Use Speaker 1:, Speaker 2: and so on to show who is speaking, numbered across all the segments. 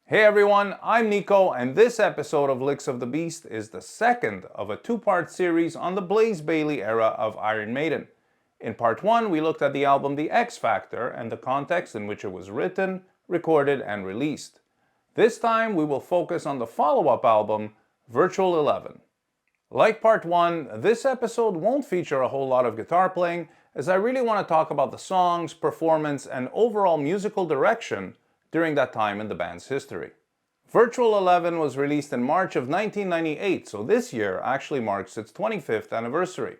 Speaker 1: Hey everyone, I'm Nico, and this episode of Licks of the Beast is the second of a two-part series on the Blaze Bayley era of Iron Maiden. In part 1, we looked at the album The X Factor and the context in which it was written, recorded, and released. This time, we will focus on the follow-up album, Virtual 11. Like part 1, this episode won't feature a whole lot of guitar playing, as I really want to talk about the songs, performance, and overall musical direction during that time in the band's history. Virtual 11 was released in March of 1998, so this year actually marks its 25th anniversary.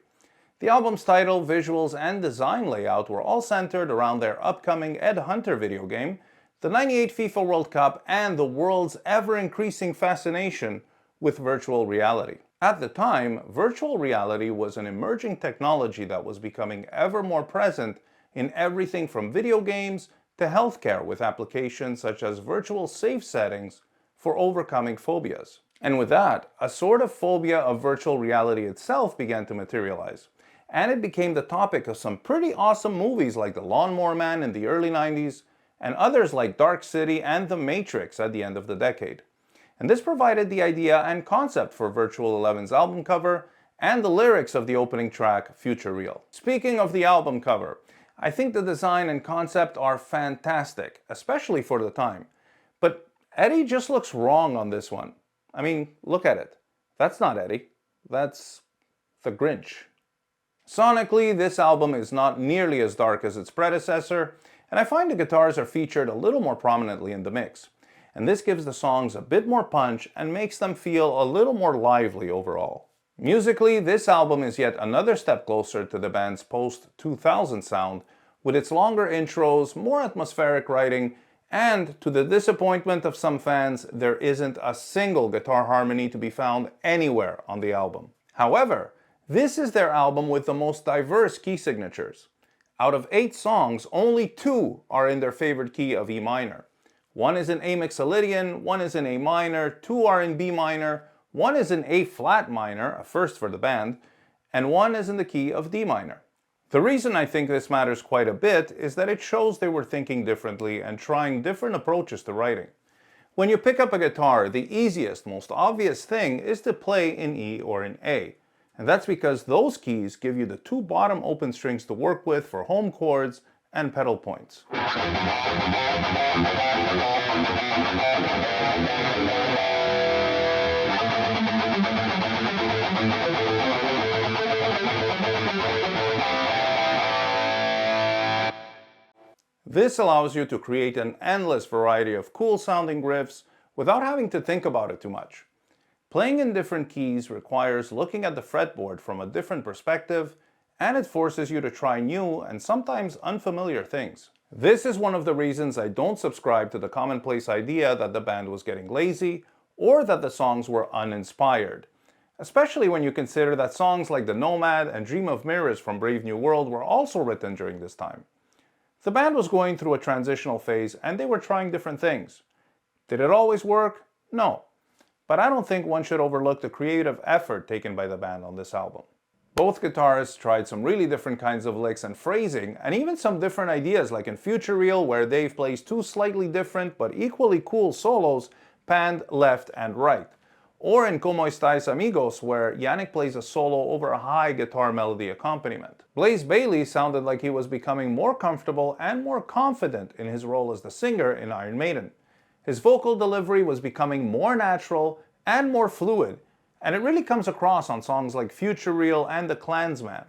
Speaker 1: The album's title, visuals, and design layout were all centered around their upcoming Ed Hunter video game, the '98 FIFA World Cup, and the world's ever-increasing fascination with virtual reality. At the time, virtual reality was an emerging technology that was becoming ever more present in everything from video games to healthcare, with applications such as virtual safe settings for overcoming phobias. And with that, a sort of phobia of virtual reality itself began to materialize. And it became the topic of some pretty awesome movies like The Lawnmower Man in the early 90s, and others like Dark City and The Matrix at the end of the decade. And this provided the idea and concept for Virtual 11's album cover and the lyrics of the opening track, Future Real. Speaking of the album cover, I think the design and concept are fantastic, especially for the time. But Eddie just looks wrong on this one. I mean, look at it. That's not Eddie. That's the Grinch. Sonically, this album is not nearly as dark as its predecessor, and I find the guitars are featured a little more prominently in the mix. And this gives the songs a bit more punch and makes them feel a little more lively overall. Musically, this album is yet another step closer to the band's post-2000 sound, with its longer intros, more atmospheric writing, and to the disappointment of some fans, there isn't a single guitar harmony to be found anywhere on the album. However, this is their album with the most diverse key signatures. Out of 8 songs, only 2 are in their favorite key of E minor. One is in A Mixolydian, one is in A minor, 2 are in B minor, one is in A flat minor, a first for the band, and one is in the key of D minor. The reason I think this matters quite a bit is that it shows they were thinking differently and trying different approaches to writing. When you pick up a guitar, the easiest, most obvious thing is to play in E or in A. And that's because those keys give you the 2 bottom open strings to work with for home chords and pedal points. This allows you to create an endless variety of cool sounding riffs without having to think about it too much. Playing in different keys requires looking at the fretboard from a different perspective, and it forces you to try new and sometimes unfamiliar things. This is one of the reasons I don't subscribe to the commonplace idea that the band was getting lazy or that the songs were uninspired, especially when you consider that songs like The Nomad and Dream of Mirrors from Brave New World were also written during this time. The band was going through a transitional phase and they were trying different things. Did it always work? No. But I don't think one should overlook the creative effort taken by the band on this album. Both guitarists tried some really different kinds of licks and phrasing, and even some different ideas, like in Future Real, where Dave plays 2 slightly different but equally cool solos, panned left and right. Or in Como Estais Amigos, where Yannick plays a solo over a high guitar melody accompaniment. Blaze Bayley sounded like he was becoming more comfortable and more confident in his role as the singer in Iron Maiden. His vocal delivery was becoming more natural and more fluid, and it really comes across on songs like Future Real and The Clansman.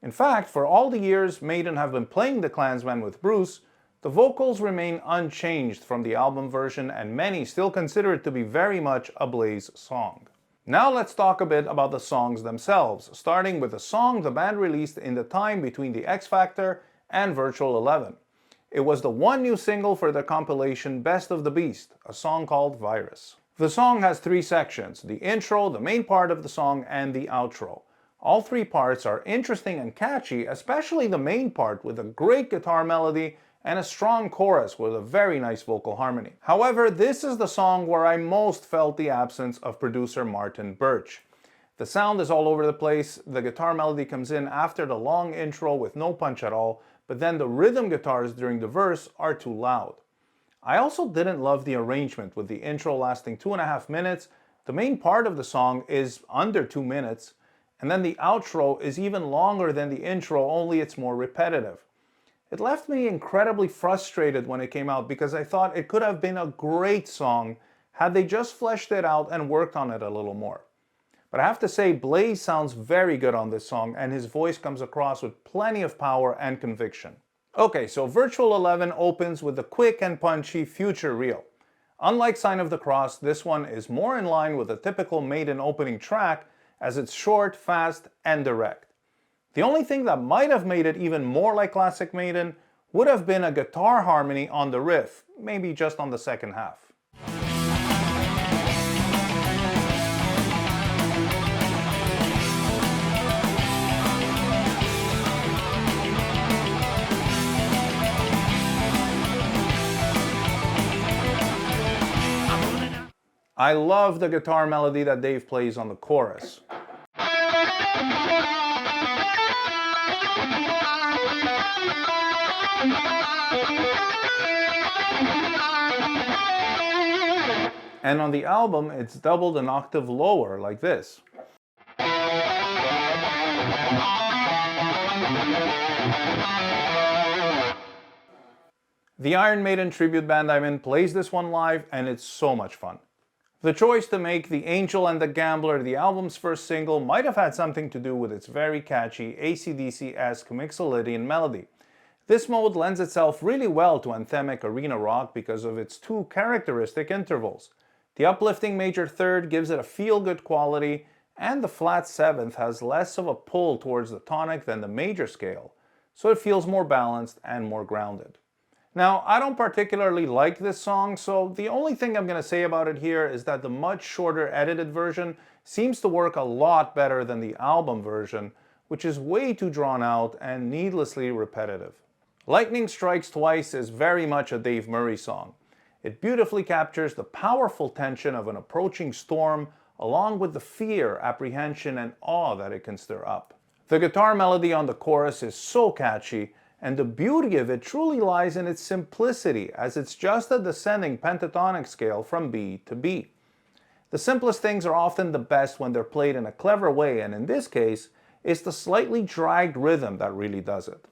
Speaker 1: In fact, for all the years Maiden have been playing The Clansman with Bruce, the vocals remain unchanged from the album version, and many still consider it to be very much a Blaze song. Now let's talk a bit about the songs themselves, starting with a song the band released in the time between The X Factor and Virtual 11. It was the one new single for the compilation Best of the Beast, a song called Virus. The song has 3 sections: the intro, the main part of the song, and the outro. All 3 parts are interesting and catchy, especially the main part with a great guitar melody and a strong chorus with a very nice vocal harmony. However, this is the song where I most felt the absence of producer Martin Birch. The sound is all over the place, the guitar melody comes in after the long intro with no punch at all, but then the rhythm guitars during the verse are too loud. I also didn't love the arrangement with the intro lasting 2.5 minutes. The main part of the song is under 2 minutes, and then the outro is even longer than the intro, only it's more repetitive. It left me incredibly frustrated when it came out because I thought it could have been a great song had they just fleshed it out and worked on it a little more. But I have to say, Blaze sounds very good on this song, and his voice comes across with plenty of power and conviction. Okay, so Virtual 11 opens with the quick and punchy Future Real. Unlike Sign of the Cross, this one is more in line with a typical Maiden opening track, as it's short, fast, and direct. The only thing that might have made it even more like classic Maiden would have been a guitar harmony on the riff, maybe just on the second half. I love the guitar melody that Dave plays on the chorus. And on the album, it's doubled an octave lower, like this. The Iron Maiden tribute band I'm in plays this one live, and it's so much fun. The choice to make The Angel and the Gambler the album's first single might have had something to do with its very catchy AC/DC-esque Mixolydian melody. This mode lends itself really well to anthemic arena rock because of its two characteristic intervals. The uplifting major third gives it a feel-good quality, and the flat seventh has less of a pull towards the tonic than the major scale, so it feels more balanced and more grounded. Now, I don't particularly like this song, so the only thing I'm going to say about it here is that the much shorter edited version seems to work a lot better than the album version, which is way too drawn out and needlessly repetitive. Lightning Strikes Twice is very much a Dave Murray song. It beautifully captures the powerful tension of an approaching storm, along with the fear, apprehension, and awe that it can stir up. The guitar melody on the chorus is so catchy, and the beauty of it truly lies in its simplicity, as it's just a descending pentatonic scale from B to B. The simplest things are often the best when they're played in a clever way, and in this case, it's the slightly dragged rhythm that really does it.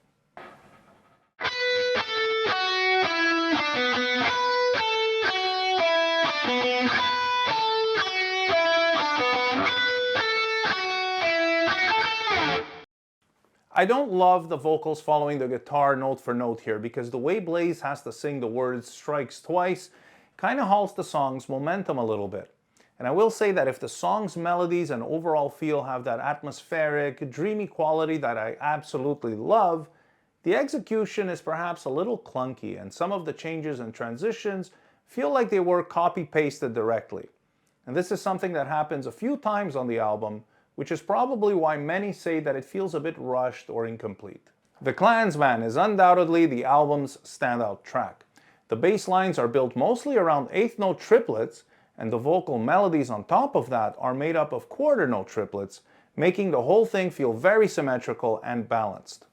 Speaker 1: I don't love the vocals following the guitar note for note here because the way Blaze has to sing the words strikes twice kind of halts the song's momentum a little bit. And I will say that if the song's melodies and overall feel have that atmospheric, dreamy quality that I absolutely love, the execution is perhaps a little clunky and some of the changes and transitions feel like they were copy-pasted directly. And this is something that happens a few times on the album, which is probably why many say that it feels a bit rushed or incomplete. The Clansman is undoubtedly the album's standout track. The bass lines are built mostly around eighth note triplets, and the vocal melodies on top of that are made up of quarter note triplets, making the whole thing feel very symmetrical and balanced.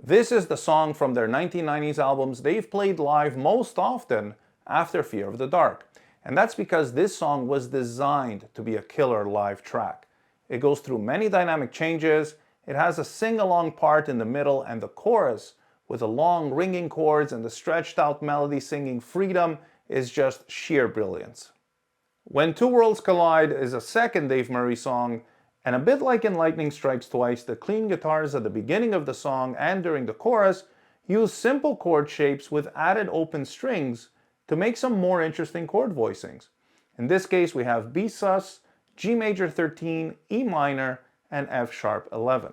Speaker 1: This is the song from their 1990s albums they've played live most often after Fear of the Dark, and that's because this song was designed to be a killer live track. It goes through many dynamic changes, it has a sing-along part in the middle, and the chorus, with the long ringing chords and the stretched out melody singing freedom, is just sheer brilliance. When Two Worlds Collide is a second Dave Murray song, and a bit like in Lightning Strikes Twice, the clean guitars at the beginning of the song and during the chorus use simple chord shapes with added open strings to make some more interesting chord voicings. In this case, we have B sus, G major 13, E minor, and F sharp 11.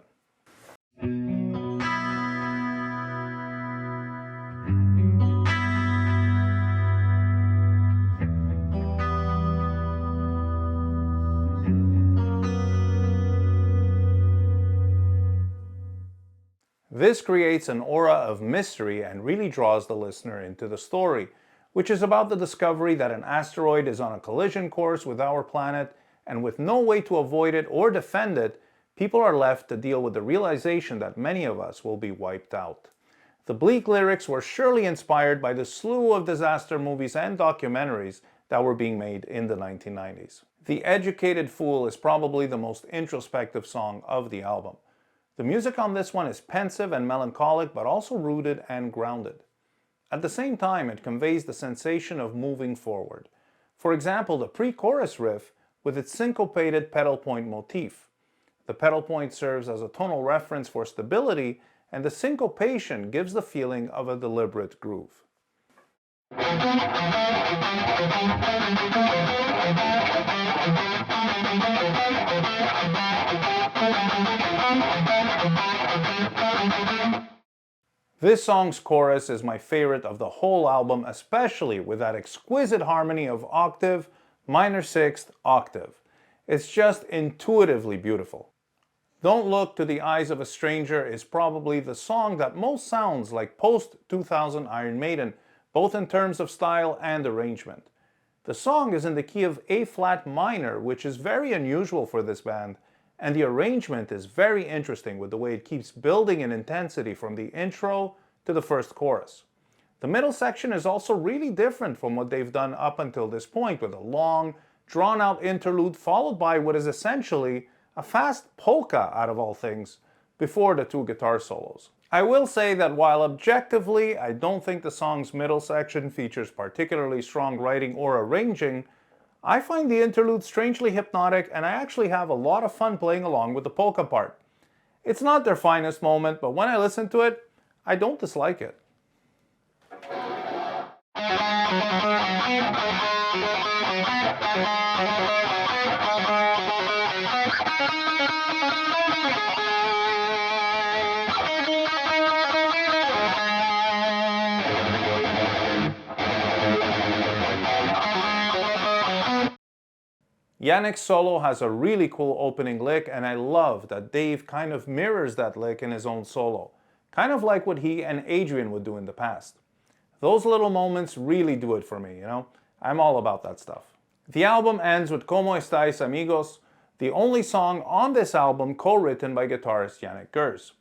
Speaker 1: This creates an aura of mystery and really draws the listener into the story, which is about the discovery that an asteroid is on a collision course with our planet, and with no way to avoid it or defend it, people are left to deal with the realization that many of us will be wiped out. The bleak lyrics were surely inspired by the slew of disaster movies and documentaries that were being made in the 1990s. The Educated Fool is probably the most introspective song of the album. The music on this one is pensive and melancholic, but also rooted and grounded. At the same time, it conveys the sensation of moving forward. For example, the pre-chorus riff with its syncopated pedal point motif. The pedal point serves as a tonal reference for stability, and the syncopation gives the feeling of a deliberate groove. This song's chorus is my favorite of the whole album, especially with that exquisite harmony of octave, minor sixth, octave. It's just intuitively beautiful. Don't Look to the Eyes of a Stranger is probably the song that most sounds like post-2000 Iron Maiden, both in terms of style and arrangement. The song is in the key of A-flat minor, which is very unusual for this band, and the arrangement is very interesting with the way it keeps building in intensity from the intro to the first chorus. The middle section is also really different from what they've done up until this point, with a long, drawn-out interlude followed by what is essentially a fast polka out of all things, before the two guitar solos. I will say that while objectively I don't think the song's middle section features particularly strong writing or arranging, I find the interlude strangely hypnotic, and I actually have a lot of fun playing along with the polka part. It's not their finest moment, but when I listen to it, I don't dislike it. Yannick's solo has a really cool opening lick, and I love that Dave kind of mirrors that lick in his own solo, kind of like what he and Adrian would do in the past. Those little moments really do it for me, you know? I'm all about that stuff. The album ends with Como Estais Amigos, the only song on this album co-written by guitarist Yannick Gers.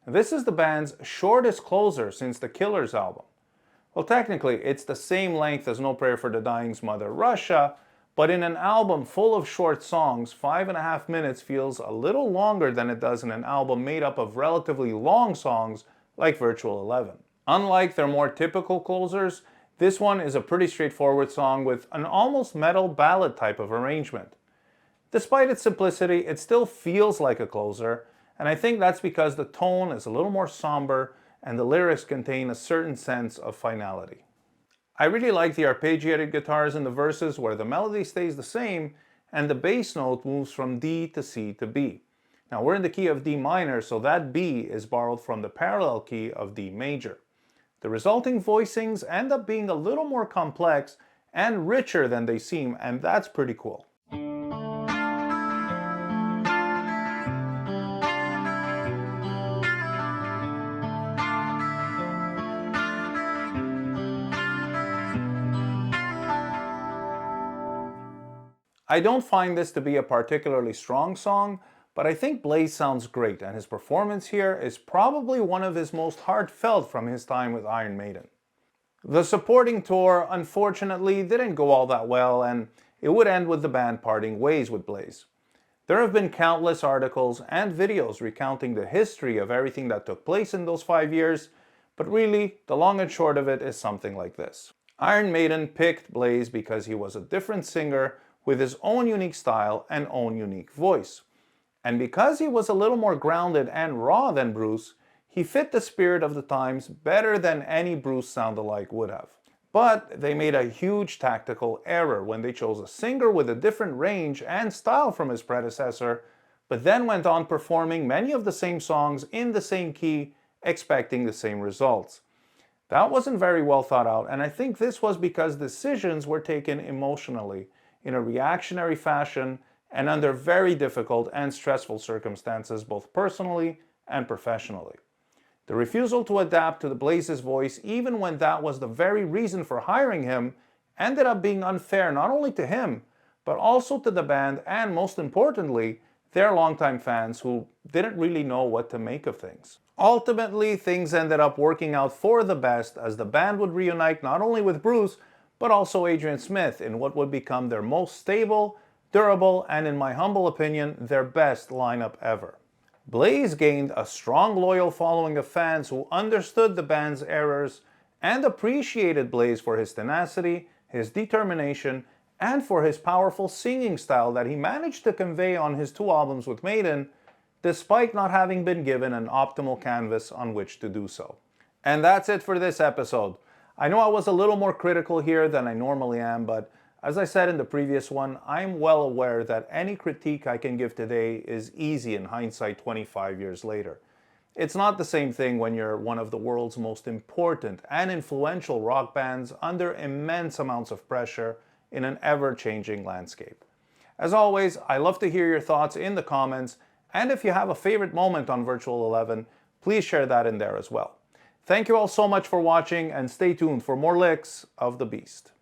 Speaker 1: This is the band's shortest closer since the Killers album. Well, technically, it's the same length as No Prayer for the Dying's Mother Russia, but in an album full of short songs, 5.5 minutes feels a little longer than it does in an album made up of relatively long songs like Virtual 11. Unlike their more typical closers, this one is a pretty straightforward song with an almost metal ballad type of arrangement. Despite its simplicity, it still feels like a closer, and I think that's because the tone is a little more somber and the lyrics contain a certain sense of finality. I really like the arpeggiated guitars in the verses where the melody stays the same and the bass note moves from D to C to B. Now we're in the key of D minor, so that B is borrowed from the parallel key of D major. The resulting voicings end up being a little more complex and richer than they seem, and that's pretty cool. I don't find this to be a particularly strong song, but I think Blaze sounds great, and his performance here is probably one of his most heartfelt from his time with Iron Maiden. The supporting tour, unfortunately, didn't go all that well, and it would end with the band parting ways with Blaze. There have been countless articles and videos recounting the history of everything that took place in those 5 years, but really, the long and short of it is something like this. Iron Maiden picked Blaze because he was a different singer with his own unique style and own unique voice. And because he was a little more grounded and raw than Bruce, he fit the spirit of the times better than any Bruce sound-alike would have. But they made a huge tactical error when they chose a singer with a different range and style from his predecessor, but then went on performing many of the same songs in the same key, expecting the same results. That wasn't very well thought out, and I think this was because decisions were taken emotionally, in a reactionary fashion, and under very difficult and stressful circumstances, both personally and professionally. The refusal to adapt to the Blaze's voice, even when that was the very reason for hiring him, ended up being unfair not only to him, but also to the band and, most importantly, their longtime fans who didn't really know what to make of things. Ultimately, things ended up working out for the best as the band would reunite not only with Bruce, but also Adrian Smith in what would become their most stable, durable, and in my humble opinion, their best lineup ever. Blaze gained a strong loyal following of fans who understood the band's errors and appreciated Blaze for his tenacity, his determination, and for his powerful singing style that he managed to convey on his 2 albums with Maiden, despite not having been given an optimal canvas on which to do so. And that's it for this episode. I know I was a little more critical here than I normally am, but as I said in the previous one, I'm well aware that any critique I can give today is easy in hindsight 25 years later. It's not the same thing when you're one of the world's most important and influential rock bands under immense amounts of pressure in an ever-changing landscape. As always, I love to hear your thoughts in the comments, and if you have a favorite moment on Virtual 11, please share that in there as well. Thank you all so much for watching, and stay tuned for more licks of the Beast.